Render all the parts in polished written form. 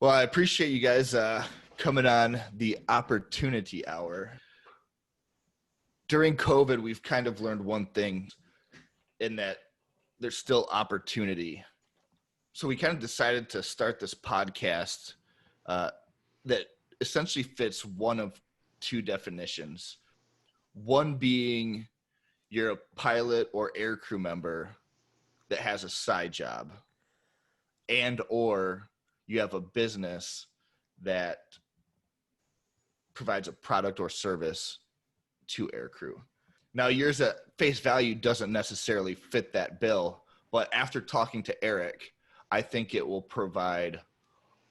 Well, I appreciate you guys coming on the Opportunity Hour. During COVID, we've kind of learned one thing in that there's still opportunity. So we kind of decided to start this podcast that essentially fits one of two definitions. One being you're a pilot or air crew member that has a side job, and or you have a business that provides a product or service to air crew. Now, yours at face value doesn't necessarily fit that bill, but after talking to Erik, I think it will provide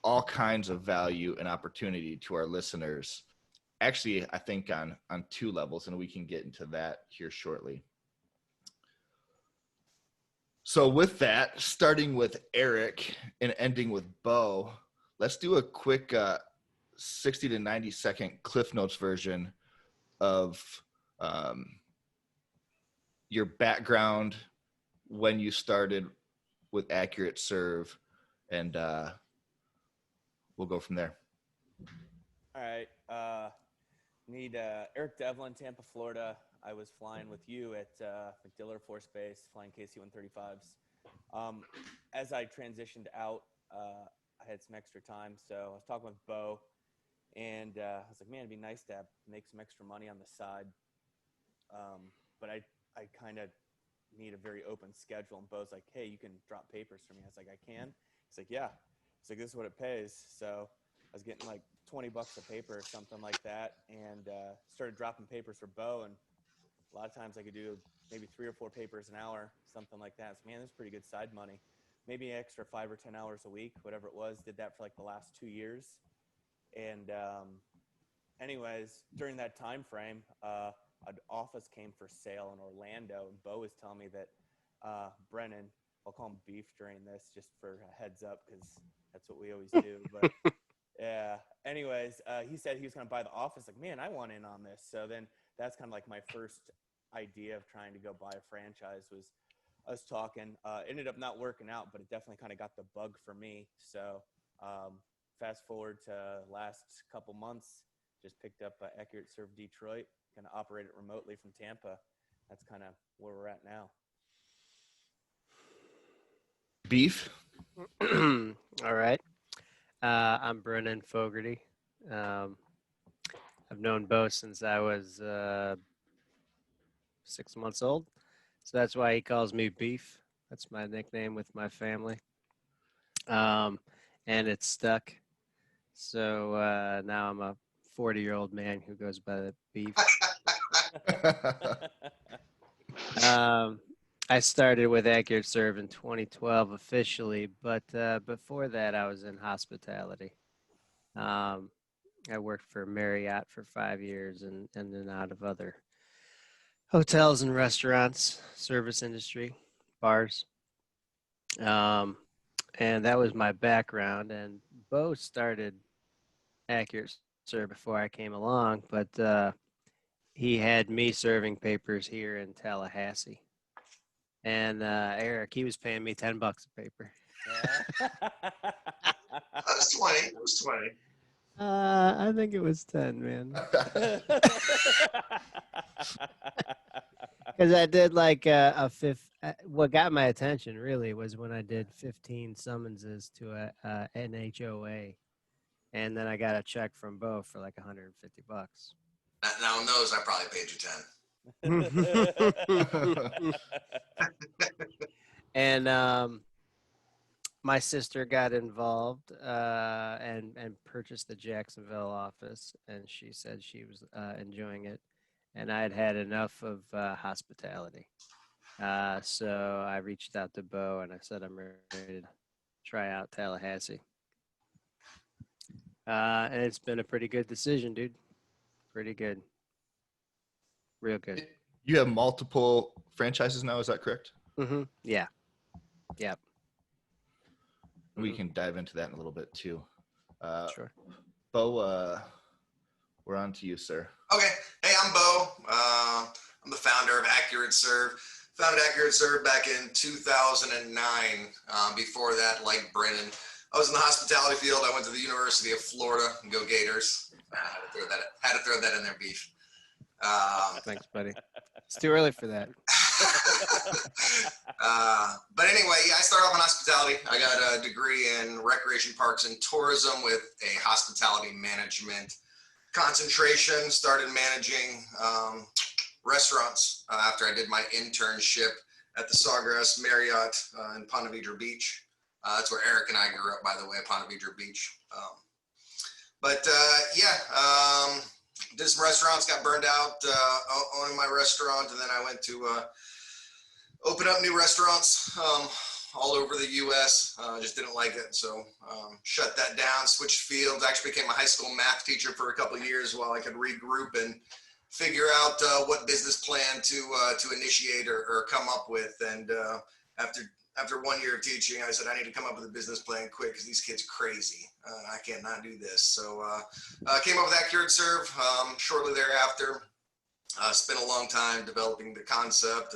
all kinds of value and opportunity to our listeners. Actually, I think on two levels, and we can get into that here shortly. So with that, starting with Erik and ending with Beau, let's do a quick 60 to 90 second Cliff Notes version of your background, when you started with Accurate Serve, and we'll go from there. All right. Need Erik Devlin, Tampa, Florida. I was flying with you at MacDill Air Force Base, flying KC-135s. As I transitioned out, I had some extra time, so I was talking with Beau, and I was like, man, it'd be nice to make some extra money on the side, but I kind of need a very open schedule. And Beau's like, hey, you can drop papers for me. I was like, I can? He's like, yeah. He's like, this is what it pays. So I was getting like $20 a paper or something like that, and started dropping papers for Beau, and a lot of times I could do maybe 3 or 4 papers an hour, something like that. So, man, that's pretty good side money. Maybe an extra 5 or 10 hours a week, whatever it was. Did that for like the last 2 years. And anyways, during that time frame, an office came for sale in Orlando, and Beau was telling me that Brennan, I'll call him Beef during this just for a heads up because that's what we always do. But yeah, anyways, he said he was going to buy the office. Like, man, I want in on this. So then that's kind of like my first idea of trying to go buy a franchise was us talking. Ended up not working out, but it definitely kind of got the bug for me. So fast forward to last couple months, just picked up Accurate Serve Detroit, kind of operate it remotely from Tampa. That's kind of where we're at now. Beef. All right. I'm Brennan Fogarty. I've known Beau since I was 6 months old. So that's why he calls me Beef. That's my nickname with my family. And it's stuck. So now I'm a 40-year-old man who goes by the Beef. I started with Accurate Serve in 2012 officially, but before that I was in hospitality. I worked for Marriott for 5 years and then out of other hotels and restaurants, service industry, bars. And that was my background. And Beau started Accurate Serve before I came along, but he had me serving papers here in Tallahassee. And Erik, he was paying me $10 a paper. Yeah. It was 20. It was 20. I think it was 10, man. Because I did like a fifth. What got my attention really was when I did 15 summonses to a NHOA, and then I got a check from Beau for like $150. Now on those, I probably paid you 10. And my sister got involved and purchased the Jacksonville office, and she said she was enjoying it, and I had enough of hospitality. So I reached out to Beau and I said I'm ready to try out Tallahassee. And it's been a pretty good decision, dude. Pretty good. Real good. You have multiple franchises now, is that correct? Mm-hmm. Yeah. Yep. We can dive into that in a little bit too. Sure. Beau, we're on to you, sir. Okay. Hey, I'm Beau. I'm the founder of Accurate Serve. Founded Accurate Serve back in 2009. Before that, like Brennan, I was in the hospitality field. I went to the University of Florida. Go Gators. Had to throw that in there, Beef. Thanks, buddy. It's too early for that. But anyway, yeah, I started off in hospitality. I got a degree in recreation parks and tourism with a hospitality management concentration. Started managing restaurants after I did my internship at the Sawgrass Marriott in Ponte Vedra Beach. That's where Erik and I grew up, by the way, Ponte Vedra Beach. Did some restaurants, got burned out owning my restaurant, and then I went to open up new restaurants all over the U.S. Just didn't like it, so shut that down, switched fields. Actually became a high school math teacher for a couple of years while I could regroup and figure out what business plan to initiate or come up with. And after 1 year of teaching, I said, I need to come up with a business plan quick because these kids are crazy. I cannot do this. So came up with Accurate Serve shortly thereafter. Spent a long time developing the concept,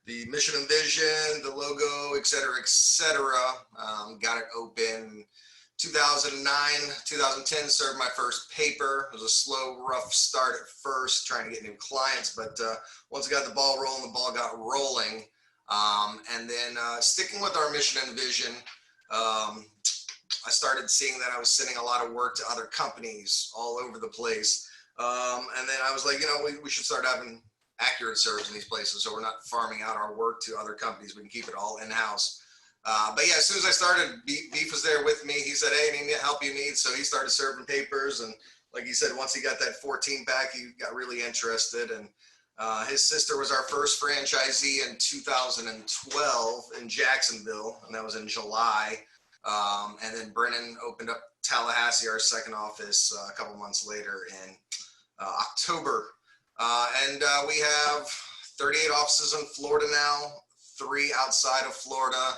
the mission and vision, the logo, et cetera, et cetera. Got it open 2009, 2010, served my first paper. It was a slow, rough start at first, trying to get new clients. But once I got the ball rolling, the ball got rolling. And then sticking with our mission and vision, I started seeing that I was sending a lot of work to other companies all over the place. And then I was like, we should start having accurate serves in these places so we're not farming out our work to other companies. We can keep it all in-house. But yeah, as soon as I started, Beef was there with me. He said, hey, any help you need? So he started serving papers. And like he said, once he got that 14-pack, he got really interested. And his sister was our first franchisee in 2012 in Jacksonville, and that was in July. And then Brennan opened up Tallahassee, our second office, a couple months later in October. And we have 38 offices in Florida now, 3 outside of Florida.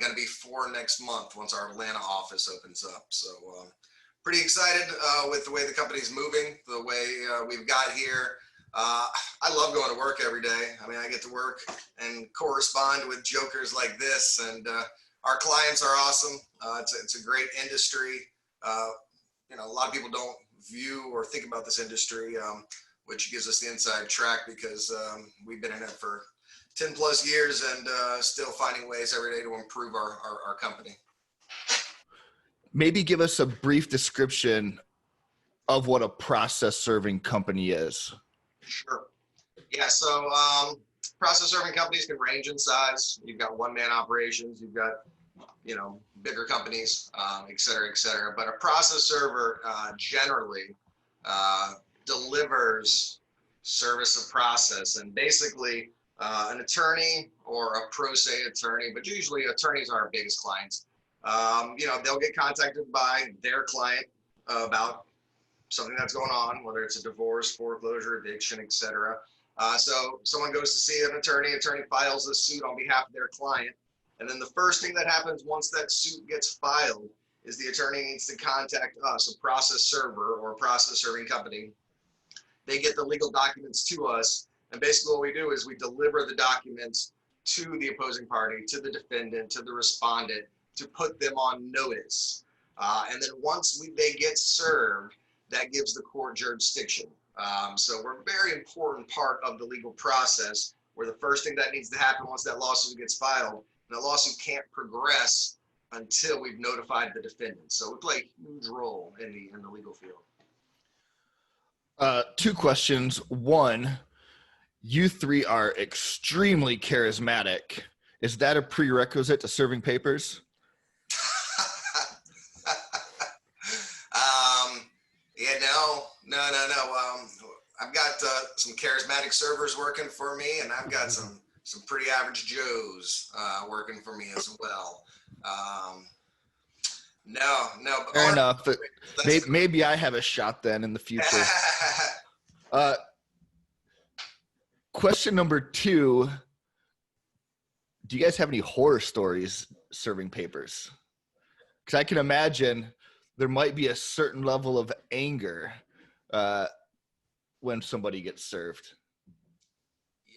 Going to be 4 next month once our Atlanta office opens up. So pretty excited with the way the company's moving, the way we've got here. I love going to work every day. I mean, I get to work and correspond with jokers like this, and our clients are awesome. It's a great industry. A lot of people don't view or think about this industry, which gives us the inside track because we've been in it for 10 plus years and still finding ways every day to improve our company. Maybe give us a brief description of what a process serving company is. Sure. Yeah, so process serving companies can range in size. You've got one-man operations, you've got, bigger companies, et cetera, et cetera. But a process server generally delivers service of process. And basically, an attorney or a pro se attorney, but usually attorneys are our biggest clients. They'll get contacted by their client about something that's going on, whether it's a divorce, foreclosure, eviction, et cetera. So someone goes to see an attorney files a suit on behalf of their client. And then the first thing that happens once that suit gets filed is the attorney needs to contact us, a process server or a process serving company. They get the legal documents to us. And basically what we do is we deliver the documents to the opposing party, to the defendant, to the respondent, to put them on notice. And then once they get served, that gives the court jurisdiction. So we're a very important part of the legal process where the first thing that needs to happen once that lawsuit gets filed, and the lawsuit can't progress until we've notified the defendant. So we play a huge role in the legal field. 2 questions. One, you 3 are extremely charismatic. Is that a prerequisite to serving papers? No. I've got some charismatic servers working for me, and I've got some pretty average Joes working for me as well. No. Fair enough. But maybe I have a shot then in the future. Question number 2. Do you guys have any horror stories serving papers? Because I can imagine there might be a certain level of anger when somebody gets served.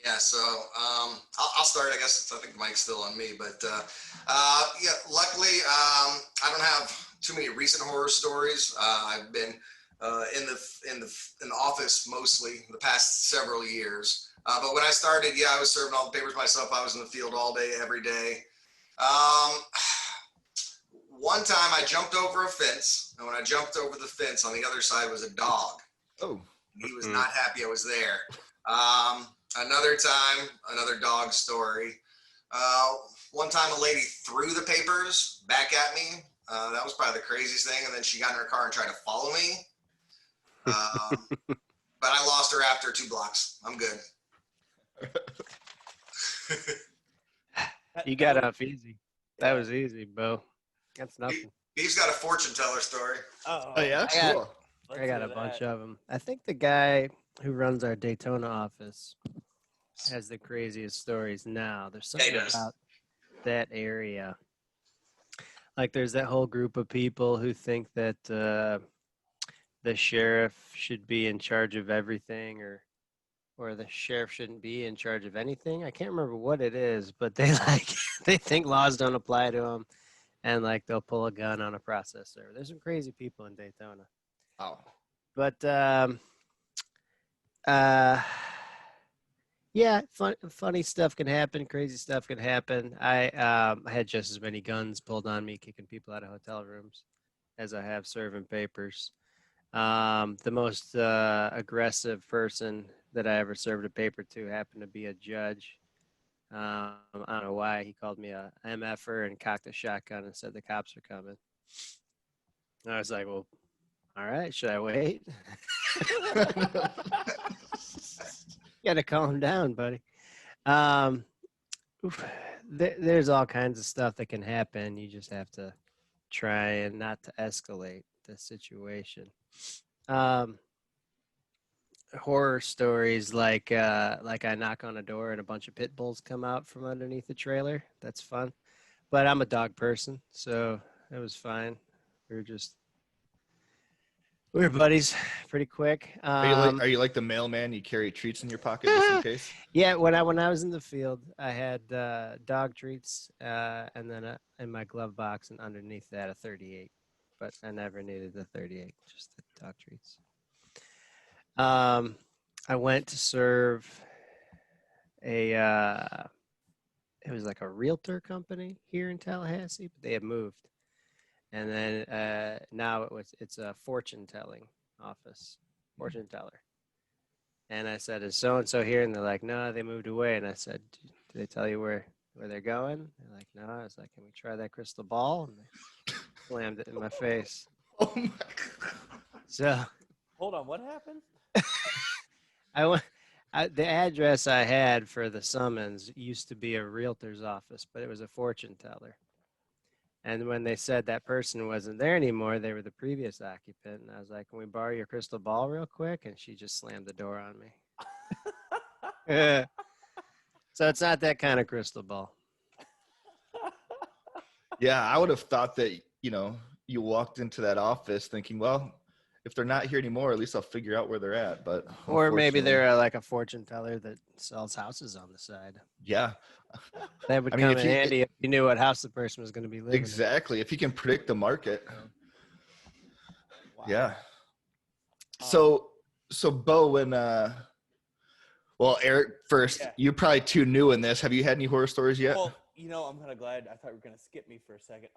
Yeah, so I'll start. I guess I think the mic's still on me, but yeah, luckily I don't have too many recent horror stories. I've been in the office mostly the past several years. But when I started, yeah, I was serving all the papers myself. I was in the field all day, every day. Um, One time I jumped over a fence, and when I jumped over the fence, on the other side was a dog. Oh, He was not happy I was there. Another time, another dog story. Uh, One time a lady threw the papers back at me. That was probably the craziest thing. And then she got in her car and tried to follow me. But I lost her after 2 blocks. I'm good. You got off easy. That was easy, Bo. That's nothing. He's got a fortune teller story. Oh, yeah, I got- cool. I got a bunch of them. I think the guy who runs our Daytona office has the craziest stories now. There's something does. about that area. Like there's that whole group of people who think that the sheriff should be in charge of everything, or the sheriff shouldn't be in charge of anything. I can't remember what it is, but they they think laws don't apply to them, and like they'll pull a gun on a processor. There's some crazy people in Daytona. Oh, But yeah, funny stuff can happen. Crazy stuff can happen. I had just as many guns pulled on me, kicking people out of hotel rooms, as I have serving papers. The most aggressive person that I ever served a paper to happened to be a judge. I don't know why he called me a MFer and cocked a shotgun and said the cops are coming. I was like, well, all right, should I wait? Got to calm down, buddy. There's all kinds of stuff that can happen. You just have to try and not to escalate the situation. Horror stories like I knock on a door and a bunch of pit bulls come out from underneath the trailer. That's fun. But I'm a dog person, so it was fine. We were buddies pretty quick. are you like the mailman? You carry treats in your pocket just in case? Yeah, when I was in the field, I had dog treats, and then in my glove box, and underneath that a 38. But I never needed the 38, just the dog treats. I went to serve it was like a realtor company here in Tallahassee, but they had moved. And then now it's a fortune telling office, fortune teller. And I said, is so-and-so here? And they're like, no, they moved away. And I said, did they tell you where they're going? They're like, no. I was like, can we try that crystal ball? And they slammed it in my face. Oh my God. So Hold on, what happened? the address I had for the summons used to be a realtor's office, but it was a fortune teller. And when they said that person wasn't there anymore, they were the previous occupant. And I was like, can we borrow your crystal ball real quick? And she just slammed the door on me. So it's not that kind of crystal ball. Yeah, I would have thought that, you walked into that office thinking, well, if they're not here anymore, at least I'll figure out where they're at. But Or maybe unfortunately- they're like a fortune teller that sells houses on the side. Yeah, That would I mean, come if in you- handy if you knew what house the person was going to be living in. exactly. If you can predict the market. Wow. Yeah. So Bo, when Eric first, Yeah. you're probably too new in this. Have you had any horror stories yet? Well, I'm kind of glad. I thought you were going to skip me for a second.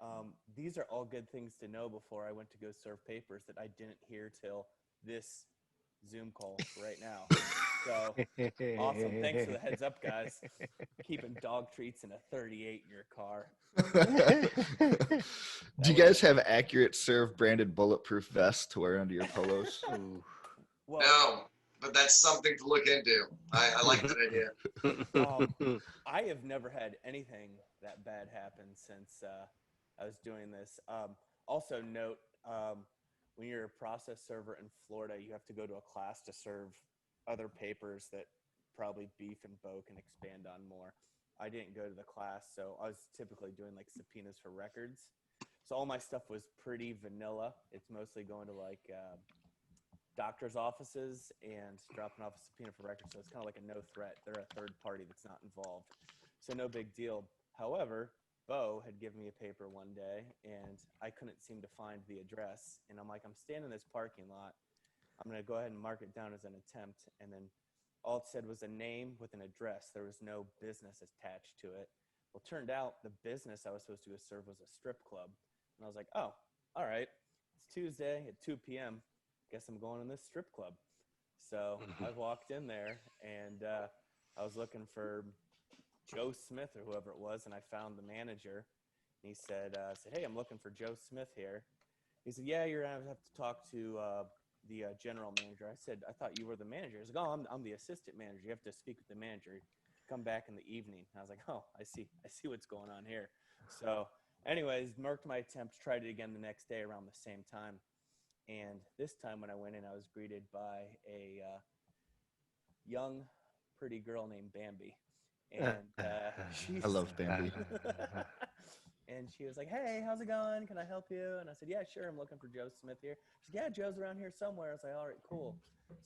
These are all good things to know before I went to go serve papers that I didn't hear till this Zoom call right now. So awesome. Thanks for the heads up, guys. Keeping dog treats and a 38 in your car. Do you guys have accurate serve branded bulletproof vests to wear under your polos? Ooh. Well, No, but that's something to look into. I like that idea. I have never had anything that bad happen since I was doing this. Also note, when you're a process server in Florida, you have to go to a class to serve other papers that probably Beef and Bo can expand on more. I didn't go to the class, so I was typically doing like subpoenas for records. So all my stuff was pretty vanilla. It's mostly going to like doctor's offices and dropping off a subpoena for records. So it's kind of like a no threat. They're a third party that's not involved. So no big deal. However, Beau had given me a paper one day and I couldn't seem to find the address. And I'm like, I'm standing in this parking lot. I'm going to go ahead and mark it down as an attempt. And then all it said was a name with an address. There was no business attached to it. Well, it turned out the business I was supposed to go serve was a strip club. And I was like, oh, all right. It's Tuesday at 2 p.m. Guess I'm going in this strip club. So I walked in there and I was looking for Joe Smith or whoever it was, and I found the manager. And he said, hey, I'm looking for Joe Smith here. He said, yeah, you're going to have to talk to the general manager. I said, I thought you were the manager. He's like, oh, I'm the assistant manager. You have to speak with the manager. Come back in the evening. And I was like, oh, I see what's going on here. So anyways, marked my attempt, tried it again the next day around the same time. And this time when I went in, I was greeted by a young, pretty girl named Bambi. And I love Bambi. and she was like, hey, how's it going? Can I help you? And I said, yeah, sure. I'm looking for Joe Smith here. She's like, yeah, Joe's around here somewhere. I was like, all right, cool.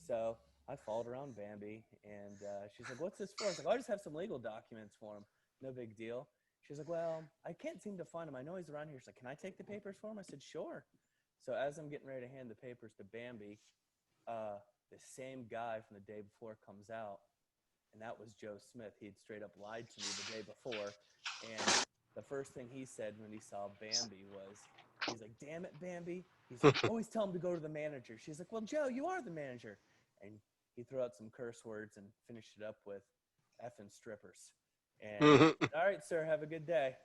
So I followed around Bambi, and she's like, what's this for? I was like, I just have some legal documents for him. No big deal. She's like, well, I can't seem to find him. I know he's around here. She's like, can I take the papers for him? I said, sure. So as I'm getting ready to hand the papers to Bambi, the same guy from the day before comes out, and that was Joe Smith. He had straight up lied to me the day before, and the first thing he said when he saw Bambi was, he's like, damn it, Bambi. He's like, always tell him to go to the manager. She's like, well, Joe, you are the manager. And he threw out some curse words and finished it up with effing strippers. And all right, sir, have a good day.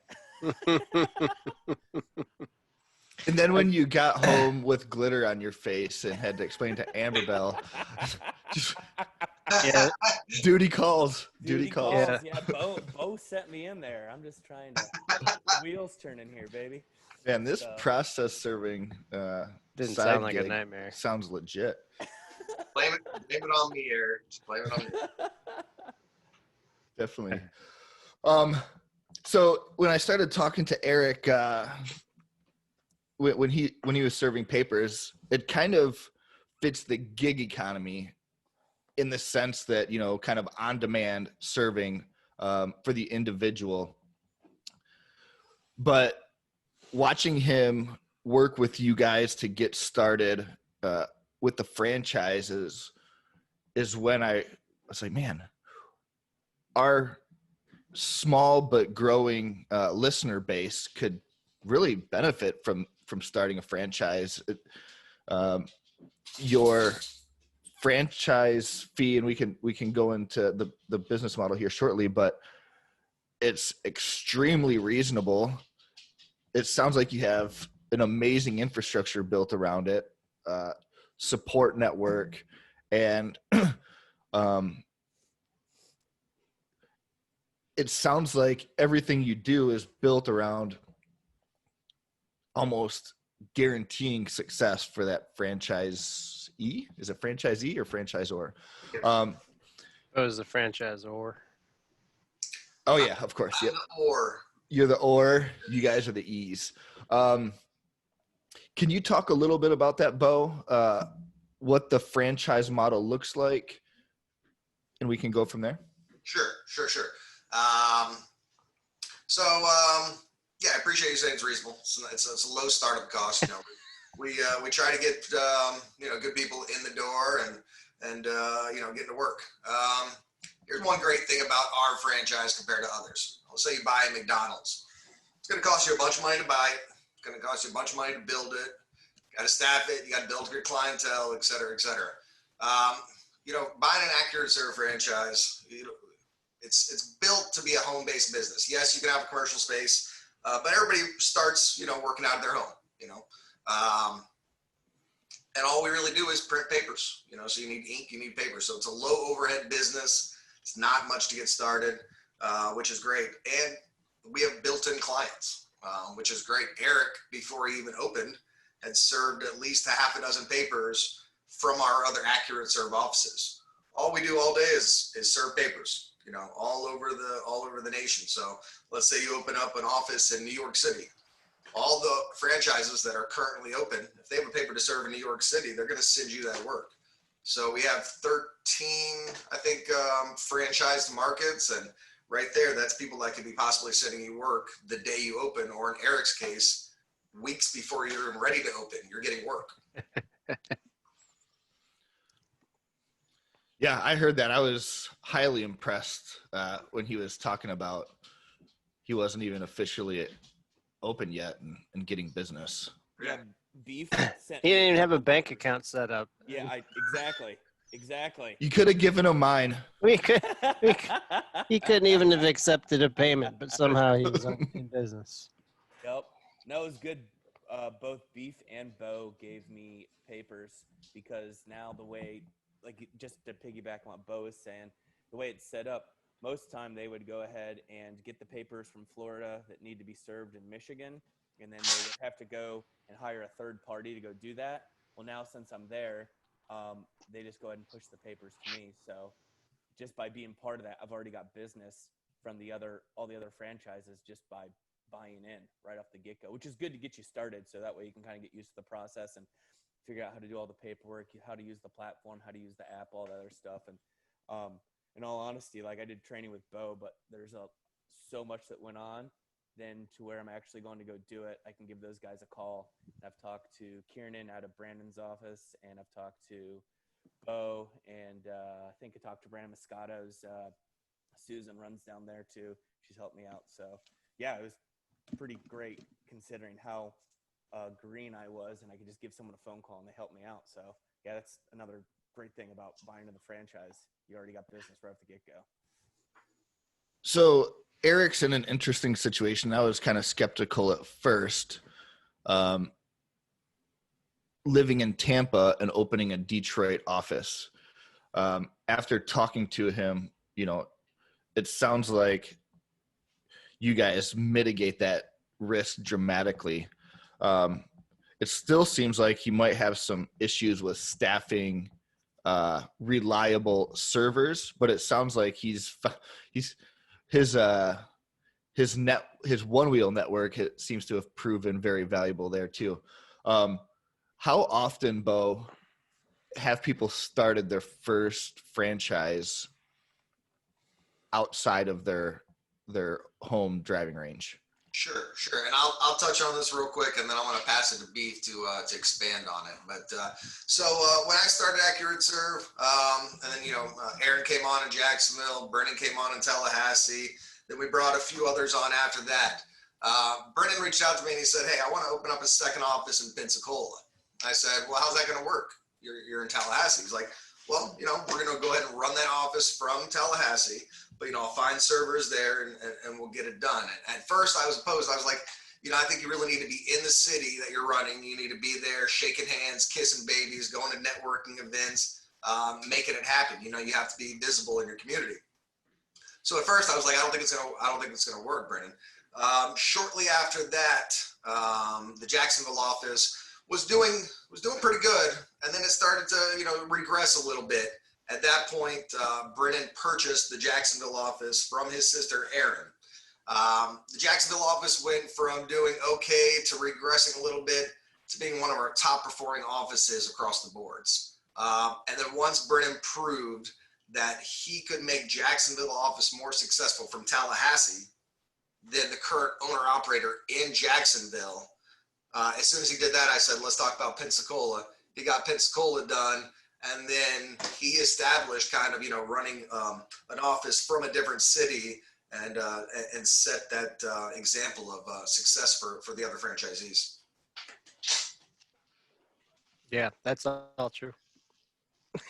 And then when you got home with glitter on your face and had to explain to Amber Bell, just, Yeah. duty calls. calls. Yeah, Beau set me in there. I'm just trying to wheels turning here, baby. Man, this process serving Didn't side sound like a gig nightmare. sounds legit. Blame it on me, Eric. Just blame it on me. Definitely. So when I started talking to Erik, when he was serving papers, it kind of fits the gig economy in the sense that, you know, kind of on demand serving for the individual. But watching him work with you guys to get started with the franchises is when I was like, man, our small but growing listener base could really benefit from starting a franchise. Your franchise fee, and we can go into the business model here shortly, but it's extremely reasonable. It sounds like you have an amazing infrastructure built around it, support network, and it sounds like everything you do is built around almost guaranteeing success for that franchisee. Is it franchisee or franchisor? It was the franchisor. Oh yeah, of course. Yep. Or You're the or, you guys are the E's. Can you talk a little bit about that, Beau? What the franchise model looks like, and we can go from there. Sure. Yeah, I appreciate you saying it's reasonable. It's a low startup cost. You know, we try to get good people in the door and getting to work. Here's one great thing about our franchise compared to others. Let's say you buy a McDonald's. It's going to cost you a bunch of money to buy it. It's going to cost you a bunch of money to build it. You got to staff it. You got to build your clientele, et cetera, et cetera. Buying an AccurateServe franchise, it's built to be a home-based business. Yes, you can have a commercial space, but everybody starts, working out of their home, and all we really do is print papers, so you need ink, you need paper. So it's a low overhead business. It's not much to get started, which is great. And we have built-in clients, which is great. Erik, before he even opened, had served at least a half a dozen papers from our other AccurateServe offices. All we do all day is serve papers, all over the nation. So let's say you open up an office in New York City. all the franchises that are currently open, if they have a paper to serve in New York City, they're going to send you that work. So we have 13, I think, franchised markets, and right there, that's people that could be possibly sending you work the day you open, or in Erik's case, weeks before you're even ready to open, you're getting work. Yeah, I heard that. I was highly impressed when he was talking about he wasn't even officially open yet and getting business. Yeah, Beef sent He didn't me even a have a couple bank papers. account set up. Yeah, exactly. You could have given him mine. We could, he couldn't even have accepted a payment, but somehow he was in business. Yep. No, it was good. Both Beef and Beau gave me papers because now the way, like, just to piggyback on what Beau is saying, the way it's set up, most of the time they would go ahead and get the papers from Florida that need to be served in Michigan, and then they would have to go and hire a third party to go do that. Well, now since I'm there, they just go ahead and push the papers to me. So just by being part of that, I've already got business from all the other franchises just by buying in right off the get-go, which is good to get you started. So that way you can kind of get used to the process and figure out how to do all the paperwork, how to use the platform, how to use the app, all that other stuff. And in all honesty, like, I did training with Beau, but there's so much that went on then to where I'm actually going to go do it. I can give those guys a call. I've talked to Kieran out of Brandon's office, and I've talked to Beau, and I think I talked to Brandon Moscato's Susan runs down there too. She's helped me out. So yeah, it was pretty great considering how green I was, and I could just give someone a phone call and they helped me out. So yeah, that's another great thing about buying in the franchise. You already got business right off the get-go. So Erik's in an interesting situation. I was kind of skeptical at first, living in Tampa and opening a Detroit office. After talking to him, it sounds like you guys mitigate that risk dramatically. It still seems like he might have some issues with staffing reliable servers, but it sounds like his one wheel network seems to have proven very valuable there too. How often, Beau, have people started their first franchise outside of their home driving range? Sure. And I'll touch on this real quick, and then I'm going to pass it to Beef to expand on it. But so when I started Accurate Serve, and then Aaron came on in Jacksonville, Brennan came on in Tallahassee. Then we brought a few others on after that. Brennan reached out to me and he said, "Hey, I want to open up a second office in Pensacola." I said, "Well, how's that going to work? You're in Tallahassee." He's like, "Well, we're going to go ahead and run that office from Tallahassee. But, I'll find servers there and we'll get it done." And at first I was opposed. I was like, I think you really need to be in the city that you're running. You need to be there, shaking hands, kissing babies, going to networking events, making it happen. You have to be visible in your community. So at first I was like, I don't think it's gonna work, Brennan. Shortly after that, the Jacksonville office was doing pretty good. And then it started to, regress a little bit. At that point, Brennan purchased the Jacksonville office from his sister, Erin. The Jacksonville office went from doing okay to regressing a little bit to being one of our top performing offices across the boards. And then once Brennan proved that he could make Jacksonville office more successful from Tallahassee than the current owner operator in Jacksonville, as soon as he did that, I said, let's talk about Pensacola. He got Pensacola done. And then he established kind of, running an office from a different city and set that example of success for the other franchisees. Yeah, that's all true.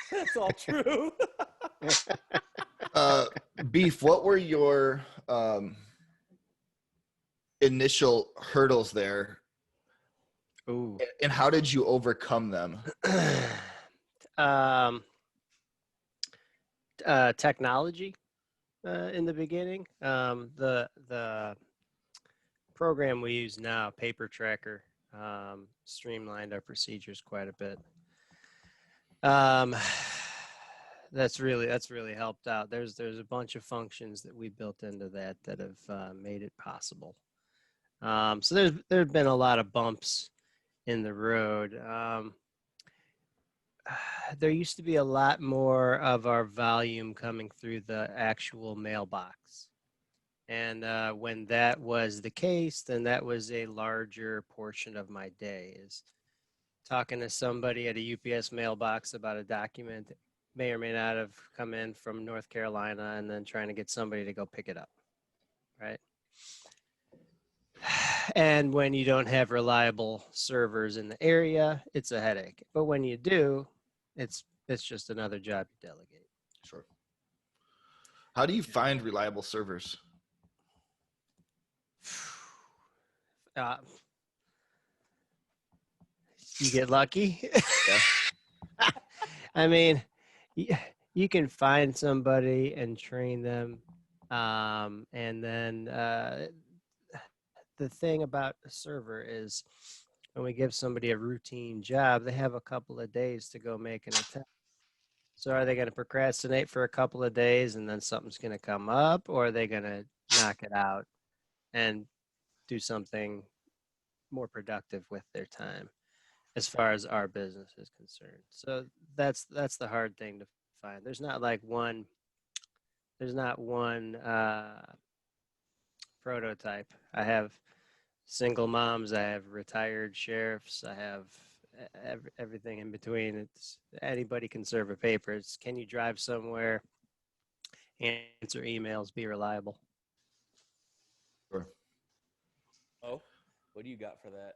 That's all true. Beef, what were your initial hurdles there? Ooh. And how did you overcome them? Technology in the beginning. The program we use now, Paper Tracker, streamlined our procedures quite a bit. That's really helped out. There's a bunch of functions that we built into that have made it possible. So there's been a lot of bumps in the road. There used to be a lot more of our volume coming through the actual mailbox. And when that was the case, then that was a larger portion of my day, is talking to somebody at a UPS mailbox about a document that may or may not have come in from North Carolina, and then trying to get somebody to go pick it up, right? And when you don't have reliable servers in the area, it's a headache. But when you do, it's just another job you delegate. Sure. How do you find reliable servers? You get lucky. Yeah. I mean, you can find somebody and train them. And then the thing about a server is when we give somebody a routine job, they have a couple of days to go make an attempt. So are they going to procrastinate for a couple of days and then something's going to come up, or are they going to knock it out and do something more productive with their time as far as our business is concerned? So that's the hard thing to find. There's not one prototype. I have single moms, I have retired sheriffs, I have everything in between. It's anybody can serve a paper. It's, can you drive somewhere, answer emails, be reliable? Sure. Oh, what do you got for that?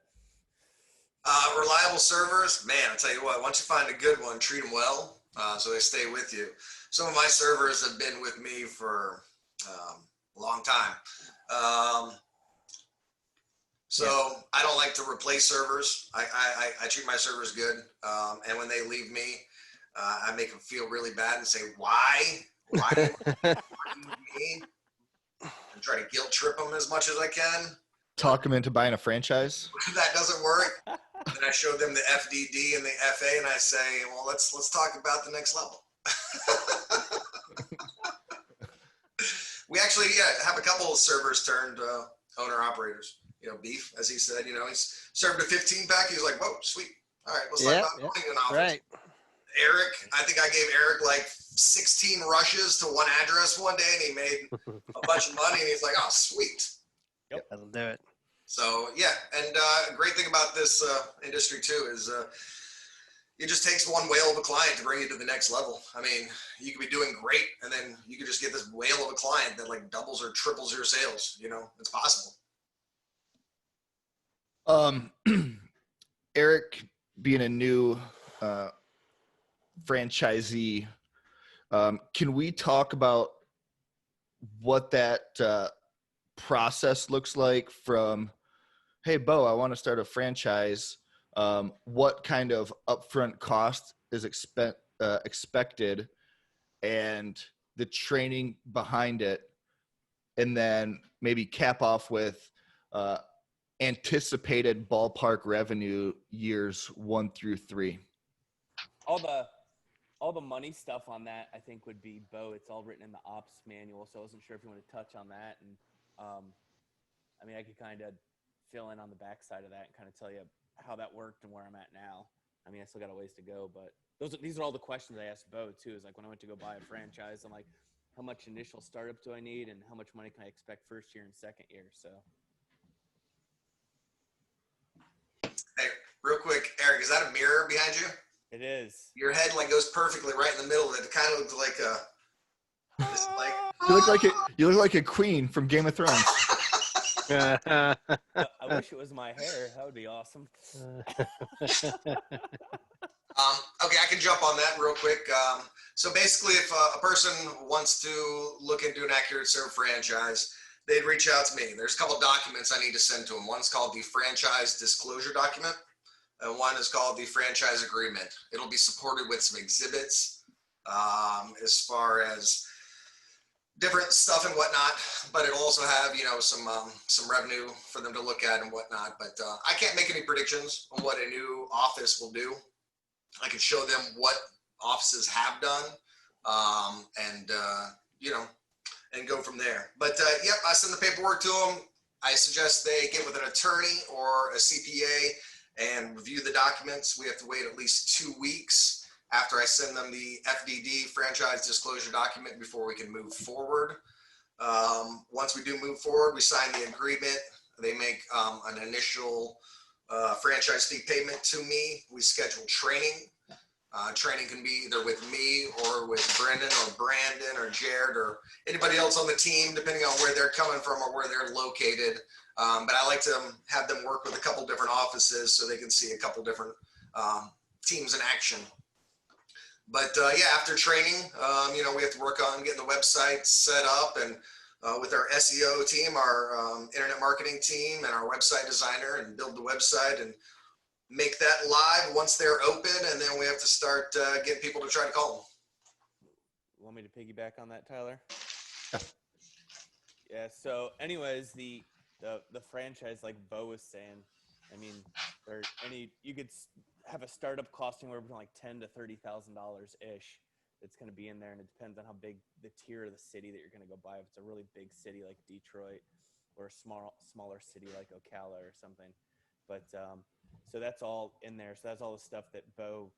Reliable servers, man, I'll tell you what, once you find a good one, treat them well, so they stay with you. Some of my servers have been with me for a long time. I don't like to replace servers. I treat my servers good. And when they leave me, I make them feel really bad and say, why did you leave me? And try to guilt trip them as much as I can. Talk them into buying a franchise. That doesn't work. Then I show them the FDD and the FA, and I say, well, let's talk about the next level. We actually, have a couple of servers turned owner operators. Beef, as he said, he's served a 15-pack. He's like, whoa, sweet. All right, let's talk about running an office. Right. Eric, I think I gave Eric like 16 rushes to one address one day, and he made a bunch of money, and he's like, oh, sweet. Yep, that'll do it. So, yeah, and a great thing about this industry, too, is it just takes one whale of a client to bring you to the next level. I mean, you could be doing great, and then you could just get this whale of a client that like doubles or triples your sales. It's possible. Eric, being a new franchisee, can we talk about what that process looks like from, hey, Beau, I want to start a franchise. What kind of upfront cost is expected, and the training behind it, and then maybe cap off with anticipated ballpark revenue years 1 through 3. All the money stuff on that, I think, would be Beau. It's all written in the ops manual, so I wasn't sure if you want to touch on that. And I mean, I could kind of fill in on the backside of that and kind of tell you how that worked and where I'm at now. I mean, I still got a ways to go, but these are all the questions I asked Beau too. Is like when I went to go buy a franchise, I'm like, how much initial startup do I need, and how much money can I expect first year and second year? So. Hey, real quick, Eric, is that a mirror behind you? It is. Your head like goes perfectly right in the middle of it. It kind of looks like you look like a queen from Game of Thrones. I wish it was my hair. That would be awesome. Okay, I can jump on that real quick. So basically, if a person wants to look into an Accurate Serve franchise, they'd reach out to me. There's a couple of documents I need to send to them. One's called the franchise disclosure document, and one is called the franchise agreement. It'll be supported with some exhibits as far as different stuff and whatnot, but it'll also have, some revenue for them to look at and whatnot. But I can't make any predictions on what a new office will do. I can show them what offices have done, and go from there. But yep, I send the paperwork to them. I suggest they get with an attorney or a CPA and review the documents. We have to wait at least 2 weeks after I send them the FDD, franchise disclosure document, before we can move forward. Once we do move forward, we sign the agreement. They make an initial franchise fee payment to me. We schedule training. Training can be either with me or with Brendan or Brandon or Jared or anybody else on the team, depending on where they're coming from or where they're located. But I like to have them work with a couple different offices so they can see a couple different teams in action. But yeah, after training, we have to work on getting the website set up, and with our SEO team, our internet marketing team, and our website designer, and build the website and make that live once they're open. And then we have to start getting people to try to call them. Want me to piggyback on that, Tyler? Yeah. So anyways, the franchise, like Beau was saying, I mean, you could have a startup costing anywhere between like $10,000 to $30,000 ish. It's going to be in there, and it depends on how big the tier of the city that you're going to go buy. If it's a really big city like Detroit, or a smaller city like Ocala or something. But so that's all in there. So that's all the stuff that Beau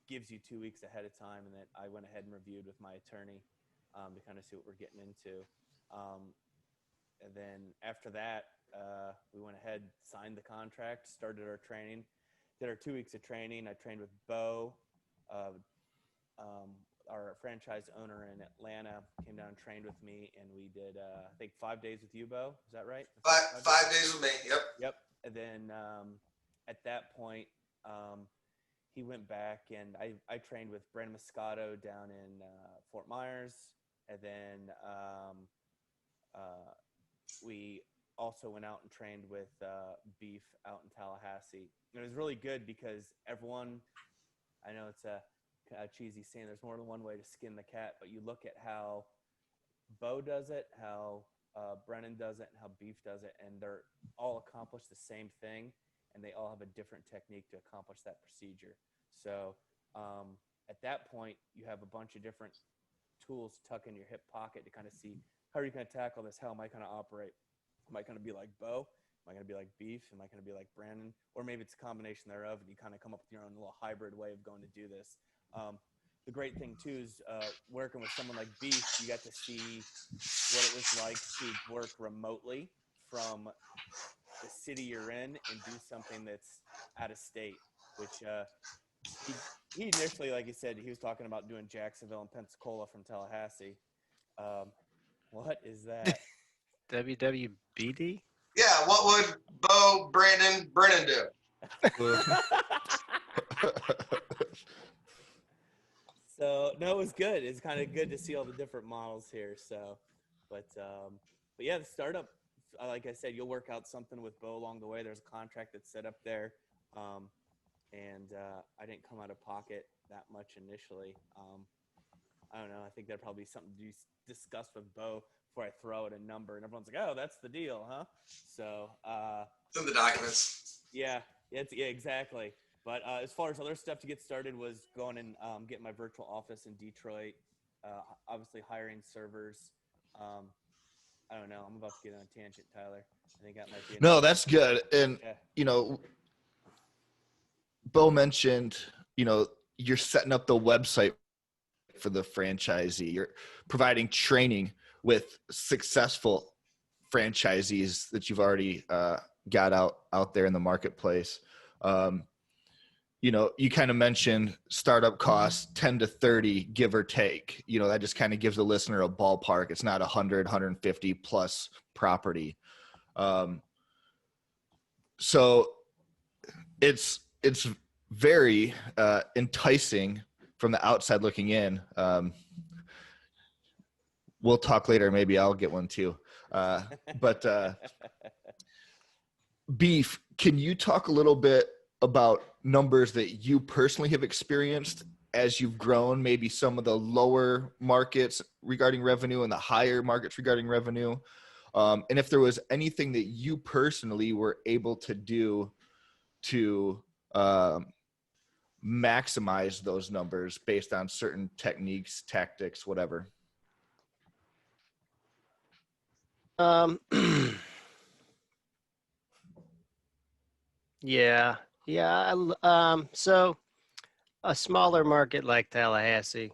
gives you 2 weeks ahead of time, and that I went ahead and reviewed with my attorney to kind of see what we're getting into. And then after that, we went ahead, signed the contract, started our training, did our 2 weeks of training. I trained with Beau, our franchise owner in Atlanta, came down and trained with me, and we did, I think 5 days with you, Beau. Is that right? Five days with me. Yep. Yep. And then at that point, he went back, and I trained with Brennan Fogarty down in Fort Myers, and then we also went out and trained with Beef out in Tallahassee. And it was really good because everyone, I know it's a cheesy saying, there's more than one way to skin the cat, but you look at how Beau does it, how Brennan does it, and how Beef does it, and they're all accomplish the same thing, and they all have a different technique to accomplish that procedure. So at that point, you have a bunch of different tools tucked in your hip pocket to kind of see, how are you going to tackle this? How am I going to operate? Am I going to be like Beau? Am I going to be like Beef? Am I going to be like Brandon? Or maybe it's a combination thereof, and you kind of come up with your own little hybrid way of going to do this. The great thing, too, is working with someone like Beef, you got to see what it was like to work remotely from the city you're in and do something that's out of state, which he initially, like he said, he was talking about doing Jacksonville and Pensacola from Tallahassee. What is that? WWBD? Yeah. What would Beau, Brennan do? So no, it was good. It's kind of good to see all the different models here. So, but yeah, the startup, like I said, you'll work out something with Beau along the way. There's a contract that's set up there, and I didn't come out of pocket that much initially. I don't know. I think that'd probably be something to discuss with Beau before I throw out a number, and everyone's like, "Oh, that's the deal, huh?" So it's in the documents. Yeah, exactly. But as far as other stuff to get started was going and getting my virtual office in Detroit, obviously hiring servers. I don't know. I'm about to get on a tangent, Tyler. I think that might be No, that's good. And, yeah. Beau mentioned, you're setting up the website for the franchisee. You're providing training with successful franchisees that you've already got out there in the marketplace. You kind of mentioned startup costs 10 to 30, give or take. That just kind of gives the listener a ballpark. It's not 100, 150 plus property. So it's very enticing from the outside looking in. We'll talk later. Maybe I'll get one too. But Beef, can you talk a little bit about numbers that you personally have experienced as you've grown, maybe some of the lower markets regarding revenue and the higher markets regarding revenue? And if there was anything that you personally were able to do to maximize those numbers based on certain techniques, tactics, whatever. Yeah. Yeah. So a smaller market like Tallahassee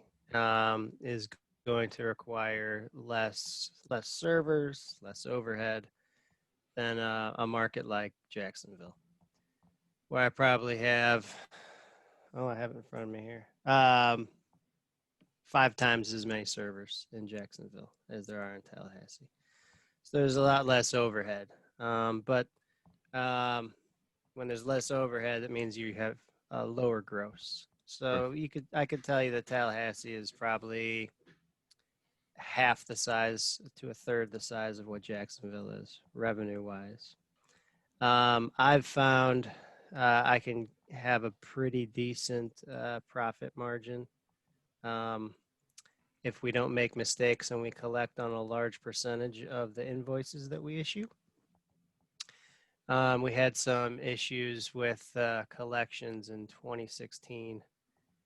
is going to require less servers, less overhead than a market like Jacksonville, where I probably have, oh, I have it in front of me here, 5 times as many servers in Jacksonville as there are in Tallahassee. So there's a lot less overhead. But when there's less overhead, that means you have a lower gross. So I could tell you that Tallahassee is probably half the size to a third the size of what Jacksonville is revenue wise. I've found I can have a pretty decent profit margin if we don't make mistakes and we collect on a large percentage of the invoices that we issue. We had some issues with collections in 2016,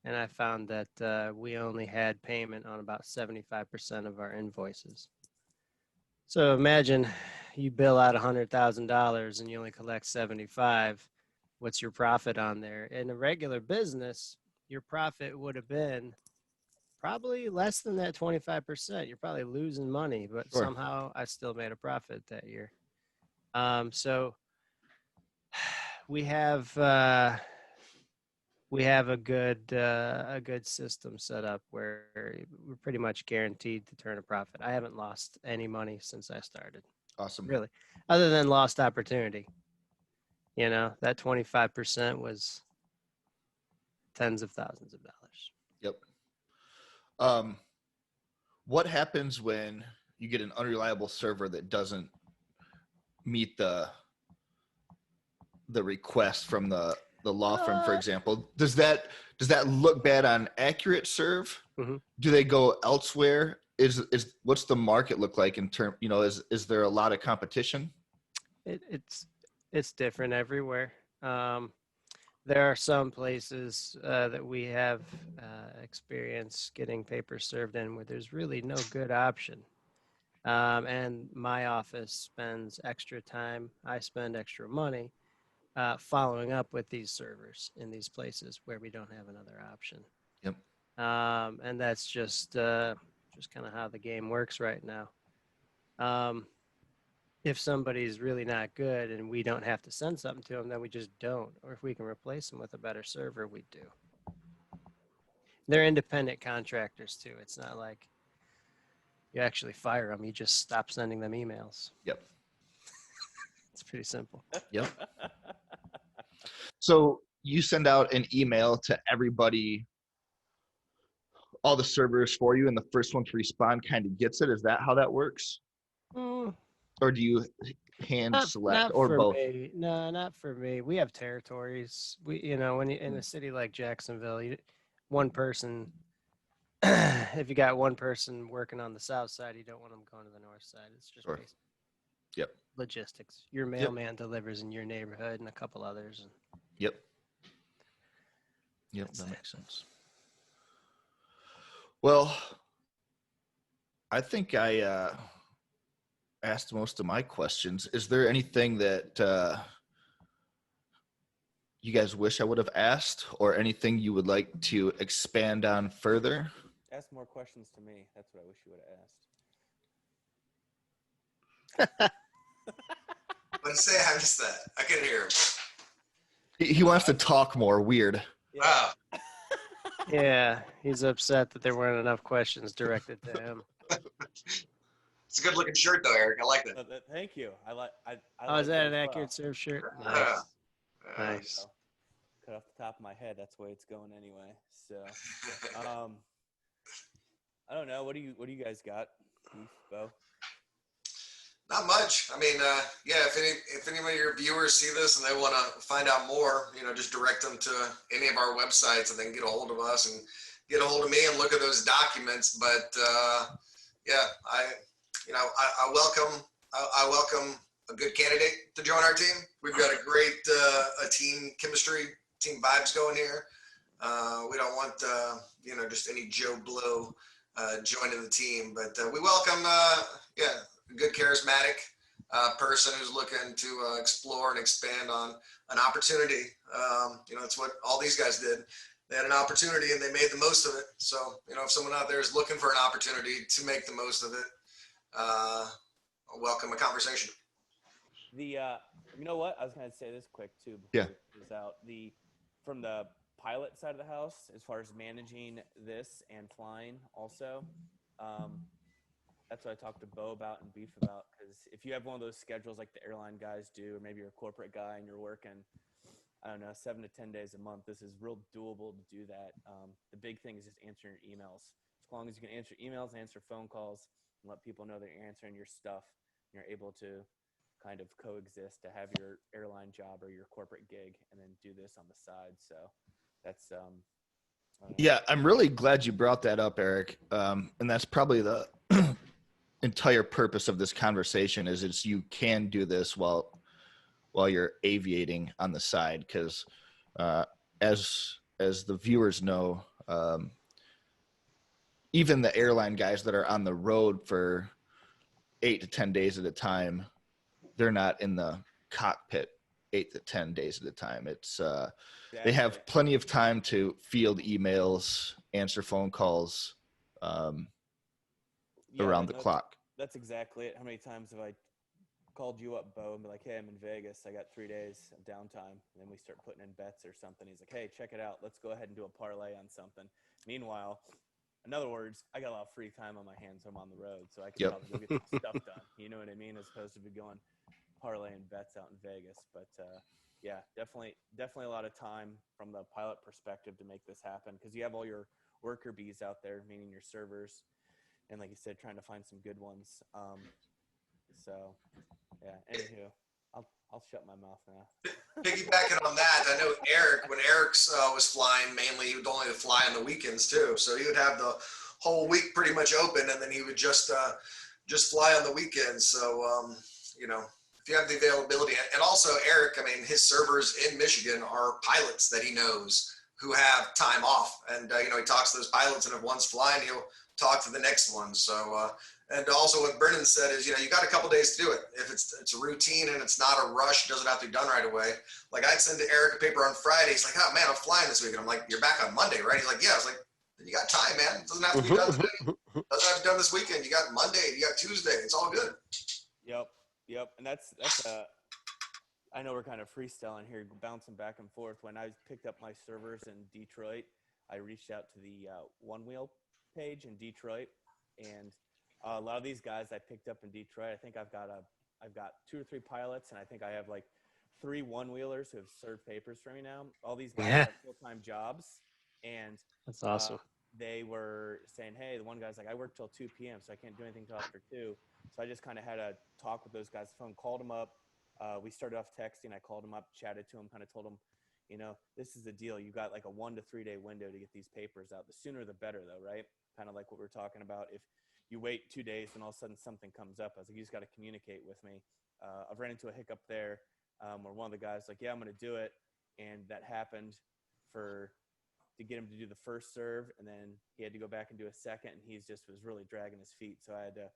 and I found that we only had payment on about 75% of our invoices. So imagine you bill out $100,000 and you only collect 75. What's your profit on there? In a regular business, your profit would have been probably less than that 25%. You're probably losing money, but somehow I still made a profit that year. So we have a good system set up where we're pretty much guaranteed to turn a profit. I haven't lost any money since I started. Awesome. Really, other than lost opportunity. You know, that 25% was tens of thousands of dollars. Yep. What happens when you get an unreliable server that doesn't meet the request from the law firm, for example? Does that look bad on Accurate Serve? Mm-hmm. Do they go elsewhere? Is what's the market look like in term? Is there a lot of competition? It's different everywhere. There are some places that we have experience getting papers served in where there's really no good option. And my office spends extra time. I spend extra money following up with these servers in these places where we don't have another option. Yep. And that's just kind of how the game works right now. If somebody's really not good and we don't have to send something to them, then we just don't. Or if we can replace them with a better server, we do. They're independent contractors too. It's not like you actually fire them. You just stop sending them emails. Yep. It's pretty simple. Yep. So you send out an email to everybody, all the servers for you, and the first one to respond kind of gets it. Is that how that works? Or do you hand select, or both? Me. No, not for me. We have territories. When you in a city like Jacksonville, one person. If you got one person working on the south side, you don't want them going to the north side. It's just basic. Yep. Logistics. Your mailman delivers in your neighborhood and a couple others. Yep. That makes sense. Well, I think I asked most of my questions. Is there anything that you guys wish I would have asked, or anything you would like to expand on further? Ask more questions to me. That's what I wish you would have asked. But say I missed that. I couldn't hear him. He wants to talk more. Weird. Yeah. Wow. Yeah, he's upset that there weren't enough questions directed to him. It's a good looking shirt though, Eric. I like that. Thank you. I like. Is that an Accurate Serve shirt? Nice. Nice. Cut off the top of my head. That's the way it's going anyway. So, I don't know. What do you guys got, Keith, Beau? Not much. I mean, if any of your viewers see this and they want to find out more, just direct them to any of our websites and they can get a hold of us and get a hold of me and look at those documents. But I welcome a good candidate to join our team. We've got a great team chemistry, team vibes going here. We don't want just any Joe Blow joining the team, but we welcome good charismatic person who's looking to explore and expand on an opportunity. It's what all these guys did. They had an opportunity and they made the most of it. So, if someone out there is looking for an opportunity to make the most of it, welcome a conversation. You know what? I was going to say this quick too before Yeah. we close out. From the pilot side of the house, as far as managing this and flying also, that's what I talked to Beau about and Beef about. Because if you have one of those schedules like the airline guys do, or maybe you're a corporate guy and you're working, I don't know, 7 to 10 days a month, this is real doable to do that. The big thing is just answering your emails. As long as you can answer emails, answer phone calls, and let people know that you're answering your stuff, you're able to kind of coexist to have your airline job or your corporate gig and then do this on the side. So that's Yeah, I'm really glad you brought that up, Erik. And that's probably the entire purpose of this conversation is you can do this while you're aviating on the side. Because as the viewers know, even the airline guys that are on the road for 8 to 10 days at a time, they're not in the cockpit 8 to 10 days at a time. It's they have plenty of time to field emails, answer phone calls around the clock. That's exactly it. How many times have I called you up, Beau, and be like, hey, I'm in Vegas. I got 3 days of downtime. And then we start putting in bets or something. He's like, hey, check it out. Let's go ahead and do a parlay on something. Meanwhile, in other words, I got a lot of free time on my hands when I'm on the road, so I can probably go get some stuff done. You know what I mean? As opposed to be going parlaying bets out in Vegas. But yeah, definitely a lot of time from the pilot perspective to make this happen, because you have all your worker bees out there, meaning your servers, and like you said, trying to find some good ones. So yeah. Anywho, I'll shut my mouth now. Piggybacking on that, I know Erik, when Erik's was flying, mainly he would only fly on the weekends too. So he would have the whole week pretty much open, and then he would just fly on the weekends. So if you have the availability, and also Erik, I mean, his servers in Michigan are pilots that he knows who have time off, and he talks to those pilots, and if one's flying, he'll talk to the next one. So and also what Brennan said is, you got a couple days to do it. If it's a routine and it's not a rush, it doesn't have to be done right away. Like I'd send to Erik a paper on Friday. He's like, oh man, I'm flying this week. And I'm like, you're back on Monday, right? He's like, yeah. I was like, you got time, man. It doesn't have to be done today. Doesn't have to be done this weekend. You got Monday, you got Tuesday. It's all good. Yep. And that's I know we're kind of freestyling here, bouncing back and forth. When I picked up my servers in Detroit, I reached out to the One Wheel page in Detroit, and a lot of these guys I picked up in Detroit, I think I've got 2 or 3 pilots, and I think I have like 3 one-wheelers who have served papers for me now. All these guys have full-time jobs, and that's awesome. They were saying, hey, the one guy's like, I work till 2 p.m., so I can't do anything till after 2. So I just kind of had a talk with those guys on the phone, called them up. We started off texting. I called them up, chatted to them, kind of told them, this is the deal. You got like a 1 to 3 day window to get these papers out. The sooner the better, though, right? Kind of like what we're talking about. If you wait 2 days and all of a sudden something comes up, I was like, you just got to communicate with me. I've ran into a hiccup there where one of the guys was like, yeah, I'm going to do it. And that happened to get him to do the first serve, and then he had to go back and do a second, and he just was really dragging his feet. So I had to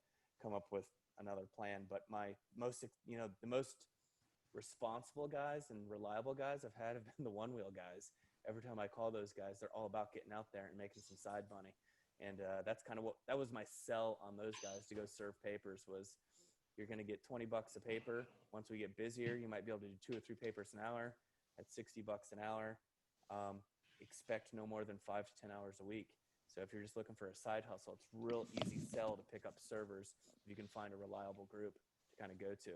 come up with another plan. But the most responsible guys and reliable guys I've had have been the one-wheel guys. Every time I call those guys, they're all about getting out there and making some side money. And that's kind of that was my sell on those guys to go serve papers was, you're going to get $20 a paper. Once we get busier, you might be able to do 2 or 3 papers an hour at $60 an hour. Expect no more than 5 to 10 hours a week. So if you're just looking for a side hustle, it's real easy sell to pick up servers if you can find a reliable group to kind of go to.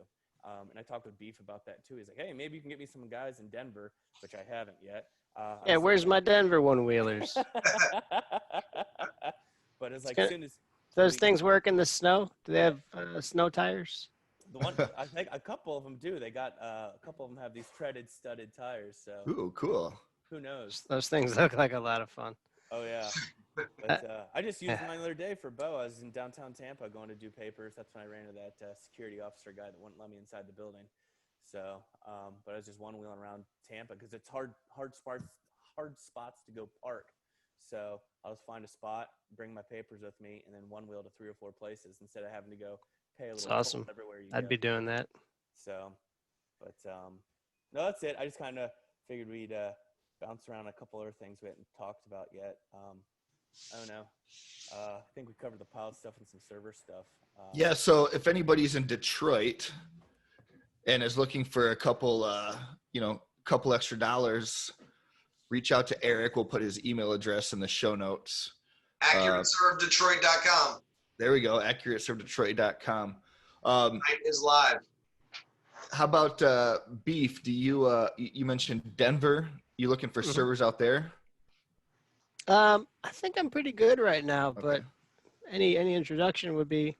And I talked with Beef about that too. He's like, hey, maybe you can get me some guys in Denver, which I haven't yet. Where's my Denver one-wheelers? But it's like, as soon as those things work in the snow? Do they have snow tires? The one, I think a couple of them do. They got a couple of them have these treaded, studded tires. So Ooh, cool. Who knows? Those things look like a lot of fun. Oh yeah. But I just used mine the other day for Beau. I was in downtown Tampa going to do papers. That's when I ran into that security officer guy that wouldn't let me inside the building. So, but I was just one-wheeling around Tampa because it's hard spots to go park. So I'll just find a spot, bring my papers with me, and then one-wheel to 3 or 4 places instead of having to go pay a That's little toll awesome. everywhere you I'd go. be doing that. So, but no, that's it. I just kind of figured we'd bounce around a couple other things we hadn't talked about yet. I don't know. I think we covered the pilot stuff and some server stuff. Yeah. So if anybody's in Detroit and is looking for a couple, couple extra dollars, reach out to Erik. We'll put his email address in the show notes. AccurateServeDetroit.com. There we go. AccurateServeDetroit.com. Night is live. How about Beef? Do you mentioned Denver? You looking for servers out there? I think I'm pretty good right now, Okay. but any introduction would be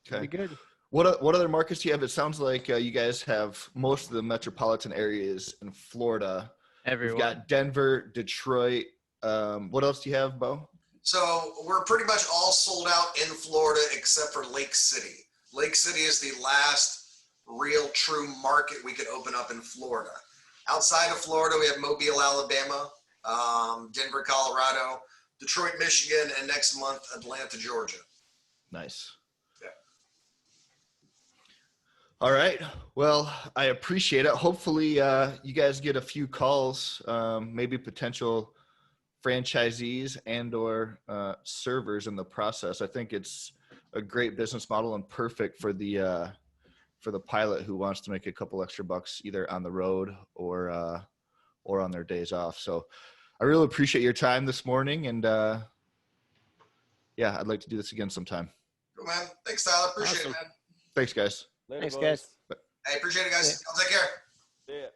good. What other markets do you have? It sounds like you guys have most of the metropolitan areas in Florida. Everyone. We've got Denver, Detroit. What else do you have, Beau? So we're pretty much all sold out in Florida except for Lake City. Lake City is the last real true market we could open up in Florida. Outside of Florida, we have Mobile, Alabama, Denver, Colorado, Detroit, Michigan, and next month, Atlanta, Georgia. Nice. Yeah. All right. Well, I appreciate it. Hopefully you guys get a few calls, maybe potential franchisees and or servers in the process. I think it's a great business model and perfect for the pilot who wants to make a couple extra bucks either on the road or on their days off. So I really appreciate your time this morning, and I'd like to do this again sometime. Cool, man. Thanks, Tyler. Appreciate Awesome. it, man. Thanks, guys. Later, Thanks, boys. guys. Hey, appreciate it, guys. Yeah. Y'all take care. See ya.